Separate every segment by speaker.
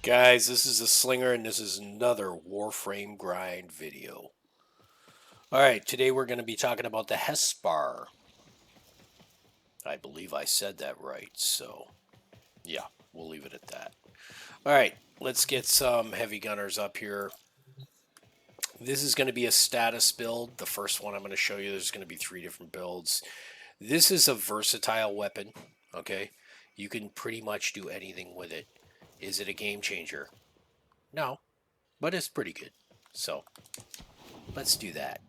Speaker 1: Guys, this is a Slinger, and this is another Warframe grind video. Alright, today we're going to be talking about the Hespar. I believe I said that right, so yeah, we'll leave it at that. Alright, let's get some heavy gunners up here. This is going to be a status build. The first one I'm going to show you, there's going to be 3 different builds. This is a versatile weapon, okay? You can pretty much do anything with it. Is it a game changer? No, but it's pretty good. So, let's do that.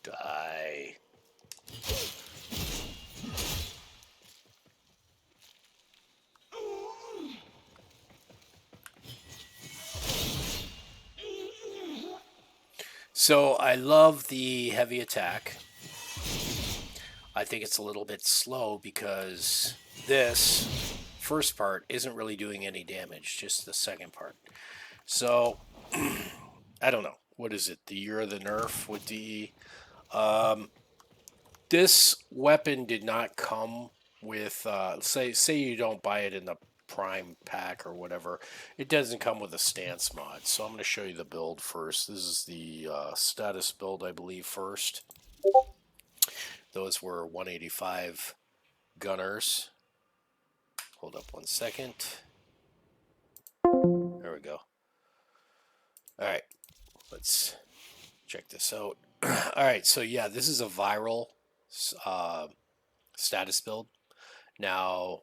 Speaker 1: Die. So I love the heavy attack. I think it's a little bit slow because this first part isn't really doing any damage, just the second part. So I don't know. What is it? The year of the nerf with DE? This weapon did not come with say you don't buy it in the prime pack or whatever. It doesn't come with a stance mod. So I'm going to show you the build first. This is the status build, I believe, first. Those were 185 gunners. Hold up one second. There we go. All right, let's check this out. All right, so yeah, this is a viral status build. Now,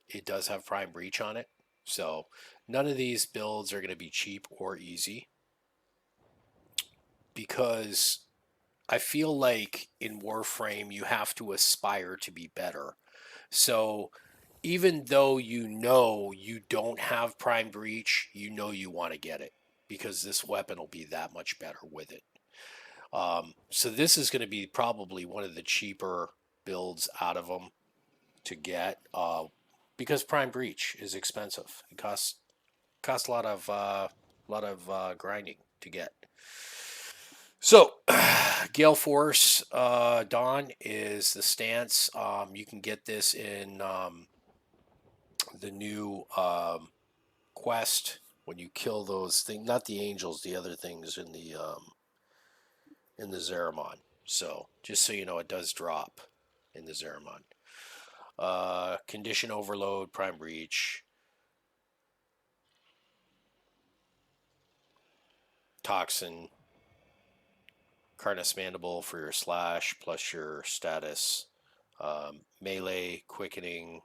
Speaker 1: it does have Prime Breach on it, so none of these builds are going to be cheap or easy, because I feel like in Warframe you have to aspire to be better. So even though you don't have Prime Breach, you know you want to get it, because this weapon will be that much better with it. So this is going to be probably one of the cheaper builds out of them to get, because Prime Breach is expensive. It costs a lot of grinding to get. So Gale Force Dawn is the stance. You can get this in the new quest when you kill those things, not the angels, the other things in the Zeramon. So just so you know, it does drop in the Zeramon. Condition Overload, Prime Breach, Toxin, Carnus Mandible for your slash plus your status, melee, quickening,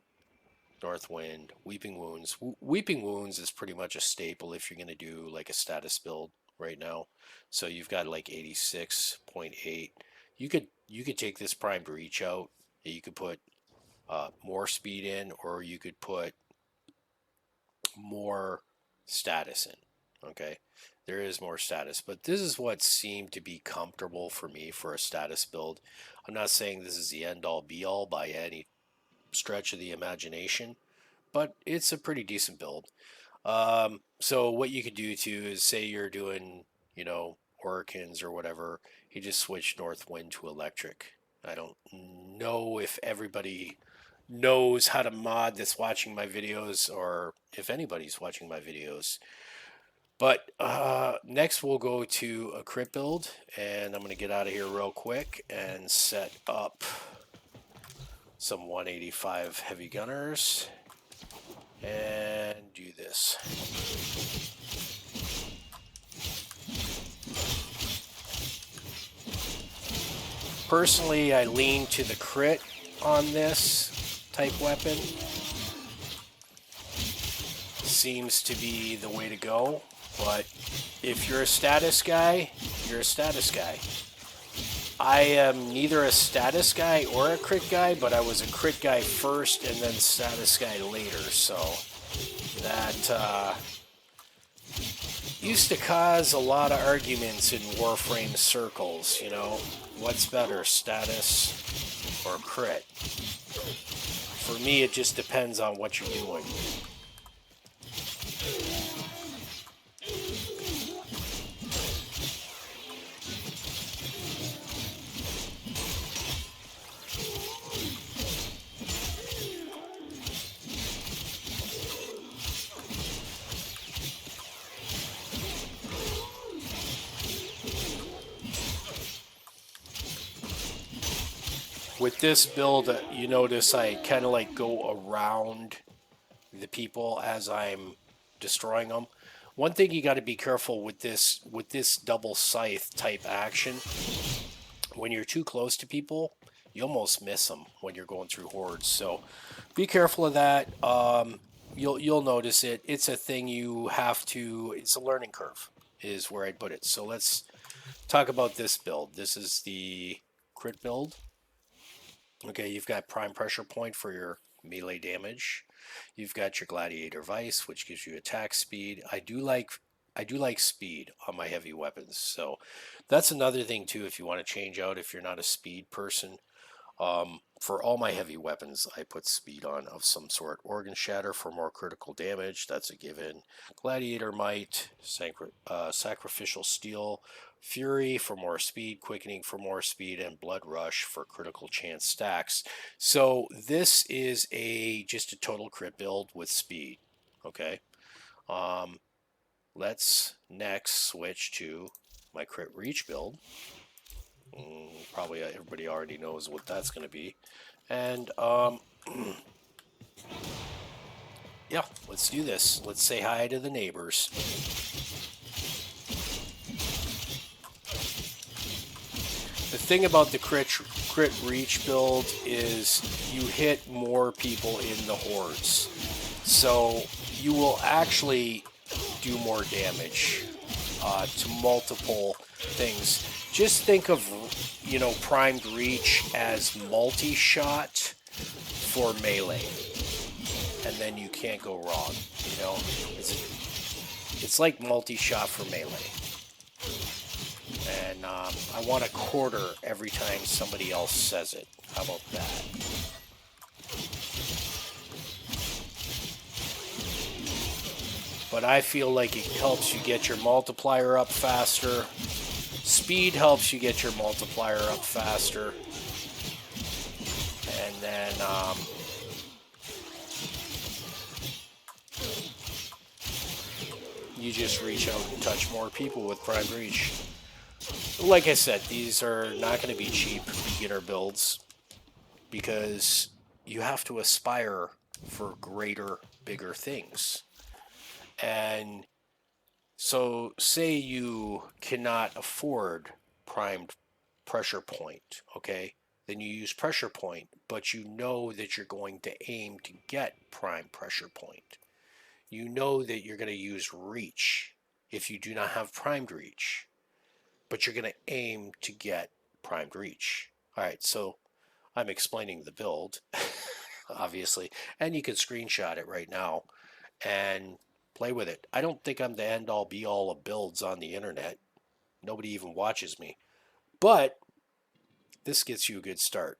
Speaker 1: North Wind, Weeping Wounds. Weeping Wounds is pretty much a staple if you're going to do like a status build right now. So you've got like 86.8. You could take this Prime Breach out. You could put more speed in, or you could put more status in. Okay, there is more status, but this is what seemed to be comfortable for me for a status build. I'm not saying this is the end all be all by any stretch of the imagination, but it's a pretty decent build. So what you could do too is, say you're doing, Hurricanes or whatever, you just switch North Wind to Electric. I don't know if everybody knows how to mod that's watching my videos, or if anybody's watching my videos. But next we'll go to a crit build, and I'm going to get out of here real quick and set up some 185 heavy gunners and do this. Personally, I lean to the crit on this type weapon seems to be the way to go. But if you're a status guy, you're a status guy. I am neither a status guy or a crit guy, but I was a crit guy first and then status guy later. So that used to cause a lot of arguments in Warframe circles. You know, what's better, status or crit? For me, it just depends on what you're doing. With this build, you notice I kind of like go around the people as I'm destroying them. One thing you got to be careful with this double scythe type action, when you're too close to people, you almost miss them when you're going through hordes. So be careful of that. You'll notice it. It's a thing you have to. It's a learning curve, is where I'd put it. So let's talk about this build. This is the crit build. Okay, you've got prime pressure point for your melee damage. You've got your gladiator vice, which gives you attack speed. I do like speed on my heavy weapons. So that's another thing too if you want to change out if you're not a speed person. For all my heavy weapons, I put speed on of some sort. Organ Shatter for more critical damage, that's a given. Gladiator Might, Sacrificial Steel, Fury for more speed, Quickening for more speed, and Blood Rush for critical chance stacks. So this is just a total crit build with speed. Okay. Let's next switch to my crit reach build. Probably everybody already knows what that's going to be. And yeah, let's do this. Let's say hi to the neighbors. The thing about the crit reach build is you hit more people in the hordes. So you will actually do more damage to multiple things. Just think of, primed reach as multi-shot for melee. And then you can't go wrong. It's like multi-shot for melee. And I want a quarter every time somebody else says it. How about that? But I feel like it helps you get your multiplier up faster. Speed helps you get your multiplier up faster. And then you just reach out and touch more people with prime reach. Like I said, these are not going to be cheap beginner builds because you have to aspire for greater, bigger things. And so say you cannot afford primed pressure point, okay? Then you use pressure point, but you know that you're going to aim to get prime pressure point. You know that you're going to use reach if you do not have primed reach, but you're going to aim to get primed reach. All right, so I'm explaining the build, obviously, and you can screenshot it right now and play with it. I don't think I'm the end-all be-all of builds on the internet. Nobody even watches me. But this gets you a good start.